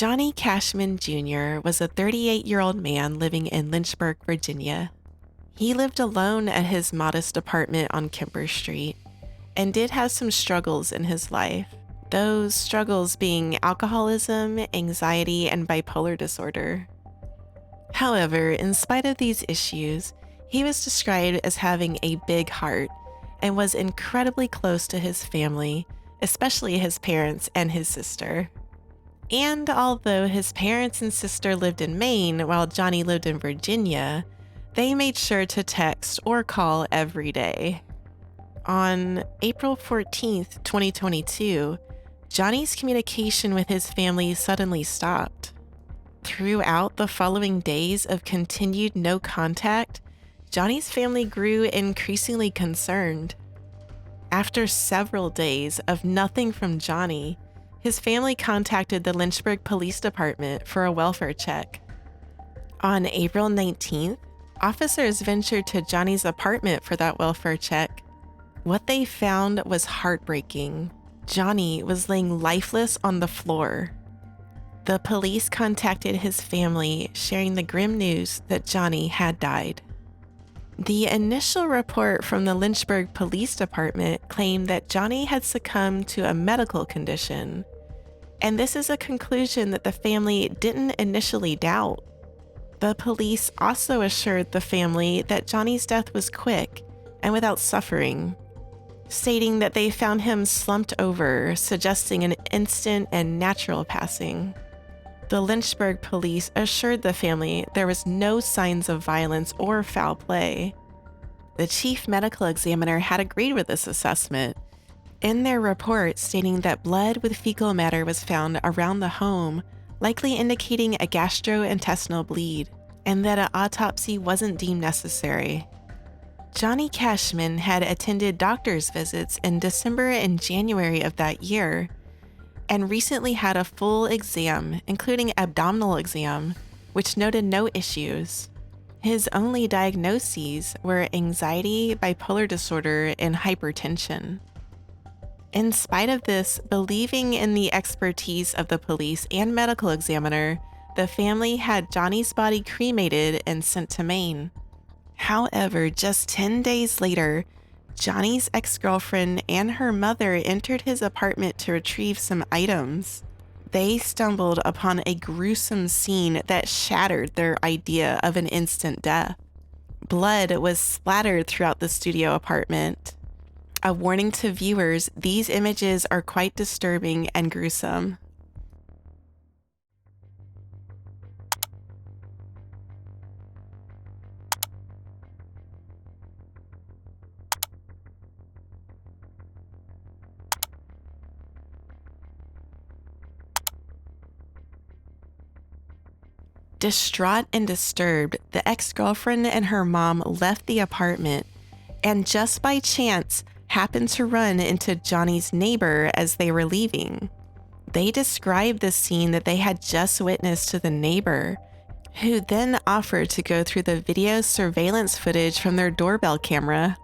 Johnny Cashman Jr. was a 38-year-old man living in Lynchburg, Virginia. He lived alone at his modest apartment on Kemper Street and did have some struggles in his life, those struggles being alcoholism, anxiety, and bipolar disorder. However, in spite of these issues, he was described as having a big heart and was incredibly close to his family, especially his parents and his sister. And although his parents and sister lived in Maine while Johnny lived in Virginia, they made sure to text or call every day. On April 14th, 2022, Johnny's communication with his family suddenly stopped. Throughout the following days of continued no contact, Johnny's family grew increasingly concerned. After several days of nothing from Johnny, his family contacted the Lynchburg Police Department for a welfare check. On April 19th, officers ventured to Johnny's apartment for that welfare check. What they found was heartbreaking. Johnny was laying lifeless on the floor. The police contacted his family, sharing the grim news that Johnny had died. The initial report from the Lynchburg Police Department claimed that Johnny had succumbed to a medical condition, and this is a conclusion that the family didn't initially doubt. The police also assured the family that Johnny's death was quick and without suffering, stating that they found him slumped over, suggesting an instant and natural passing. The Lynchburg police assured the family there was no signs of violence or foul play. The chief medical examiner had agreed with this assessment, in their report stating that blood with fecal matter was found around the home, likely indicating a gastrointestinal bleed, and that an autopsy wasn't deemed necessary. Johnny Cashman had attended doctor's visits in December and January of that year, and recently had a full exam, including abdominal exam, which noted no issues. His only diagnoses were anxiety, bipolar disorder, and hypertension. In spite of this, believing in the expertise of the police and medical examiner, the family had Johnny's body cremated and sent to Maine. However, just 10 days later, Johnny's ex-girlfriend and her mother entered his apartment to retrieve some items. They stumbled upon a gruesome scene that shattered their idea of an instant death. Blood was splattered throughout the studio apartment. A warning to viewers, these images are quite disturbing and gruesome. Distraught and disturbed, the ex-girlfriend and her mom left the apartment and just by chance happened to run into Johnny's neighbor as they were leaving. They described the scene that they had just witnessed to the neighbor, who then offered to go through the video surveillance footage from their doorbell camera.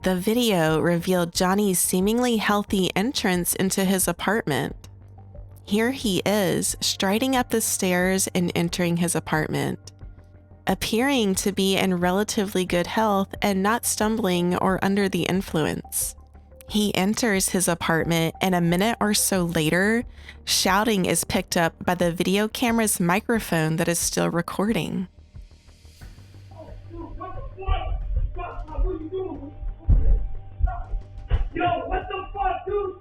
The video revealed Johnny's seemingly healthy entrance into his apartment. Here he is, striding up the stairs and entering his apartment, appearing to be in relatively good health and not stumbling or under the influence. He enters his apartment, and a minute or so later, shouting is picked up by the video camera's microphone that is still recording. Oh, dude, what the fuck? Stop, what are you doing? Yo, what the fuck, dude?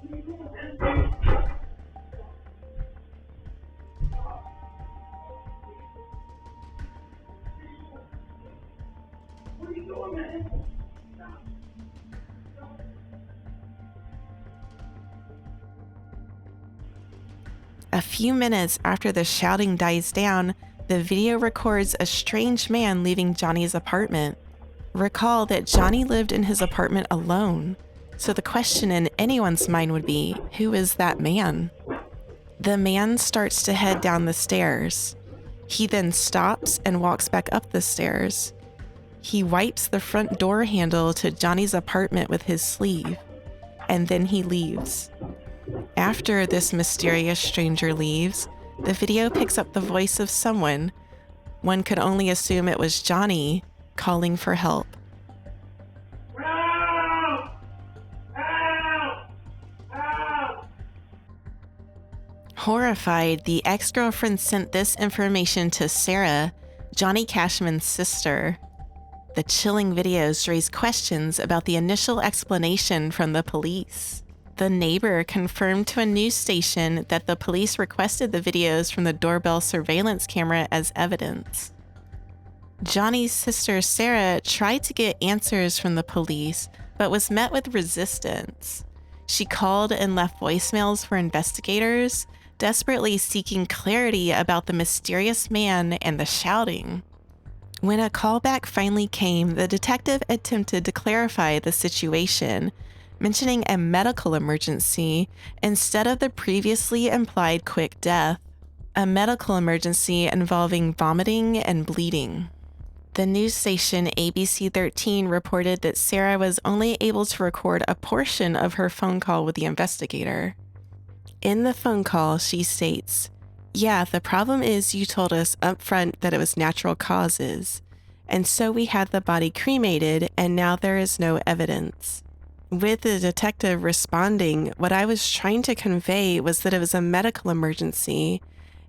What are you doing, man? What are you doing, man? A few minutes after the shouting dies down, the video records a strange man leaving Johnny's apartment. Recall that Johnny lived in his apartment alone, so the question in anyone's mind would be, who is that man? The man starts to head down the stairs. He then stops and walks back up the stairs. He wipes the front door handle to Johnny's apartment with his sleeve, and then he leaves. After this mysterious stranger leaves, the video picks up the voice of someone, one could only assume it was Johnny, calling for help. Help! Help! Help! Horrified, the ex-girlfriend sent this information to Sarah, Johnny Cashman's sister. The chilling videos raise questions about the initial explanation from the police. The neighbor confirmed to a news station that the police requested the videos from the doorbell surveillance camera as evidence. Johnny's sister Sarah tried to get answers from the police, but was met with resistance. She called and left voicemails for investigators, desperately seeking clarity about the mysterious man and the shouting. When a callback finally came, the detective attempted to clarify the situation, mentioning a medical emergency instead of the previously implied quick death, a medical emergency involving vomiting and bleeding. The news station ABC 13 reported that Sarah was only able to record a portion of her phone call with the investigator. In the phone call, she states, "Yeah, the problem is you told us up front that it was natural causes, and so we had the body cremated, and now there is no evidence." With the detective responding, what I was trying to convey was that it was a medical emergency,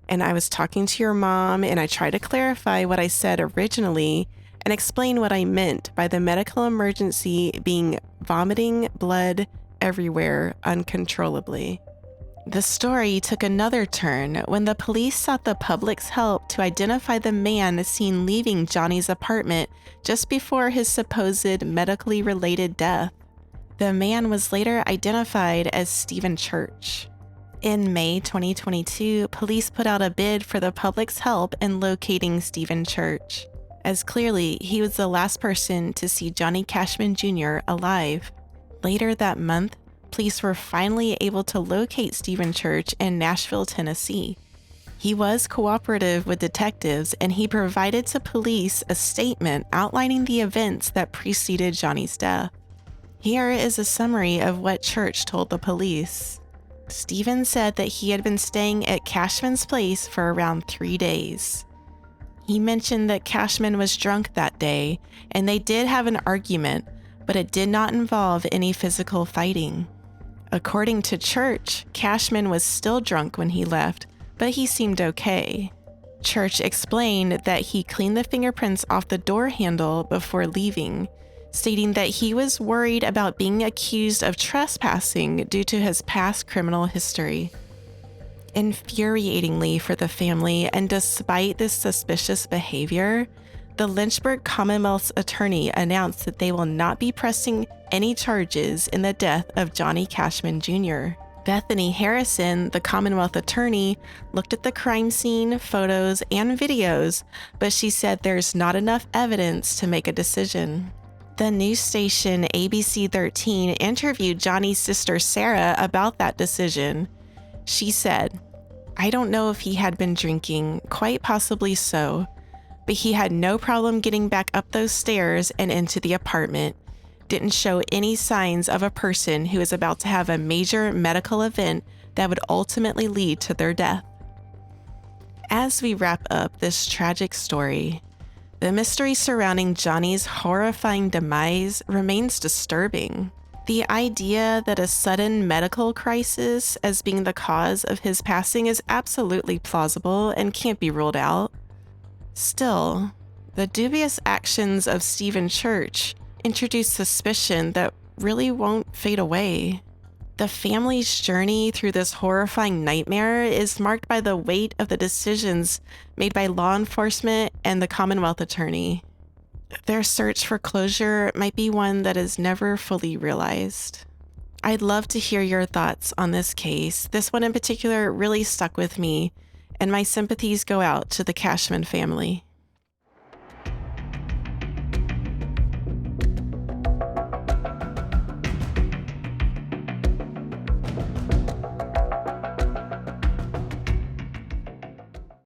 and I was talking to your mom, and I tried to clarify what I said originally and explain what I meant by the medical emergency being vomiting blood everywhere uncontrollably. The story took another turn when the police sought the public's help to identify the man seen leaving Johnny's apartment just before his supposed medically related death. The man was later identified as Stephen Church. In May 2022, police put out a bid for the public's help in locating Stephen Church, as clearly he was the last person to see Johnny Cashman Jr. alive. Later that month, police were finally able to locate Stephen Church in Nashville, Tennessee. He was cooperative with detectives, and he provided to police a statement outlining the events that preceded Johnny's death. Here is a summary of what Church told the police. Stephen said that he had been staying at Cashman's place for around 3 days. He mentioned that Cashman was drunk that day, and they did have an argument, but it did not involve any physical fighting. According to Church, Cashman was still drunk when he left, but he seemed okay. Church explained that he cleaned the fingerprints off the door handle before leaving, stating that he was worried about being accused of trespassing due to his past criminal history. Infuriatingly for the family, and despite this suspicious behavior, the Lynchburg Commonwealth's attorney announced that they will not be pressing any charges in the death of Johnny Cashman Jr. Bethany Harrison, the Commonwealth attorney, looked at the crime scene, photos, and videos, but she said there's not enough evidence to make a decision. The news station ABC 13 interviewed Johnny's sister Sarah about that decision. She said, "I don't know if he had been drinking, quite possibly so, but he had no problem getting back up those stairs and into the apartment. Didn't show any signs of a person who is about to have a major medical event that would ultimately lead to their death." As we wrap up this tragic story, the mystery surrounding Johnny's horrifying demise remains disturbing. The idea that a sudden medical crisis as being the cause of his passing is absolutely plausible and can't be ruled out. Still, the dubious actions of Stephen Church introduce suspicion that really won't fade away. The family's journey through this horrifying nightmare is marked by the weight of the decisions made by law enforcement and the Commonwealth attorney. Their search for closure might be one that is never fully realized. I'd love to hear your thoughts on this case. This one in particular really stuck with me, and my sympathies go out to the Cashman family.